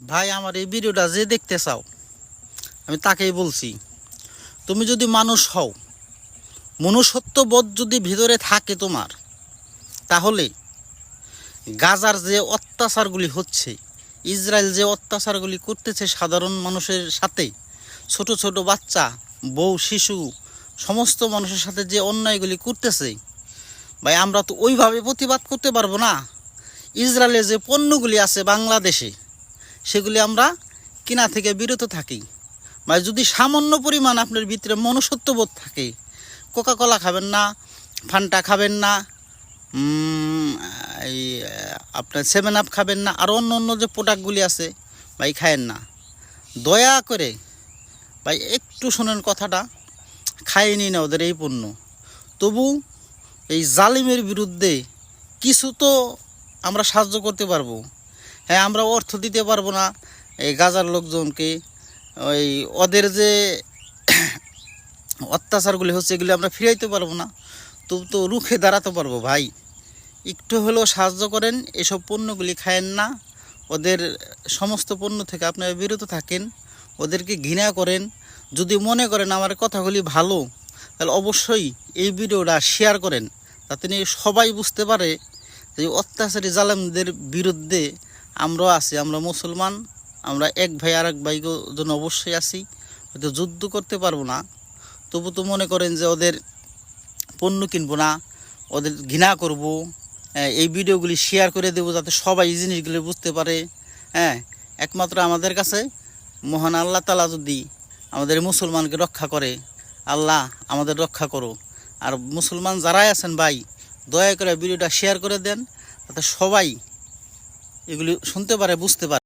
ভাই আমার এই ভিডিওটা যে দেখতে চাও আমি তাকেই বলছি, তুমি যদি মানুষ হও, মনুষ্যত্ববোধ যদি ভিতরে থাকে তোমার, তাহলে গাজার যে অত্যাচারগুলি হচ্ছে, ইসরায়েল যে অত্যাচারগুলি করতেছে সাধারণ মানুষের সাথে, ছোট ছোট বাচ্চা, বউ, শিশু, সমস্ত মানুষের সাথে যে অন্যায়গুলি করতেছে, ভাই আমরা তো ওইভাবে প্রতিবাদ করতে পারবো না। ইসরায়েলের যে পণ্যগুলি আছে বাংলাদেশে, সেগুলি আমরা কিনা থেকে বিরত থাকি। ভাই যদি সামান্য পরিমাণ আপনার ভিতরে মনুষ্যত্ববোধ থাকে, কোকাকোলা খাবেন না, ফান্টা খাবেন না, এই আপনার 7 আপ খাবেন না, আর অন্য অন্য যে প্রোডাক্টগুলি আছে ভাই খায়েন না। দয়া করে ভাই একটু শোনেন কথাটা, খাইনি না ওদের এই পণ্য। তবু এই জালিমের বিরুদ্ধে কিছু তো আমরা সাহায্য করতে পারবো। হ্যাঁ, আমরা অর্থ দিতে পারবো না এই গাজার লোকজনকে, ওই ওদের যে অত্যাচারগুলি হচ্ছে এগুলি আমরা ফিরাইতে পারবো না, তবু তো রুখে দাঁড়াতে পারবো। ভাই একটু হলেও সাহায্য করেন, এসব পণ্যগুলি খায়েন না, ওদের সমস্ত পণ্য থেকে আপনারা বিরত থাকেন, ওদেরকে ঘৃণা করেন। যদি মনে করেন আমার কথাগুলি ভালো, তাহলে অবশ্যই এই ভিডিওটা শেয়ার করেন, যাতে নিয়ে সবাই বুঝতে পারে যে অত্যাচারী জালেমদের বিরুদ্ধে আমরাও আছি। আমরা মুসলমান, আমরা এক ভাই আর এক ভাই জন্য অবশ্যই আছি। হয়তো যুদ্ধ করতে পারবো না, তবু তো মনে করেন যে ওদের পণ্য কিনবো না, ওদের ঘৃণা করব। এই ভিডিওগুলি শেয়ার করে দেবো যাতে সবাই এই জিনিসগুলি বুঝতে পারে। হ্যাঁ, একমাত্র আমাদের কাছে মহান আল্লাহ তাআলা যদি আমাদের মুসলমানকে রক্ষা করে, আল্লাহ আমাদের রক্ষা করো। আর মুসলমান যারাই আছেন ভাই, দয়া করে ভিডিওটা শেয়ার করে দেন, যাতে সবাই এগুলি শুনতে পারে, বুঝতে পারে।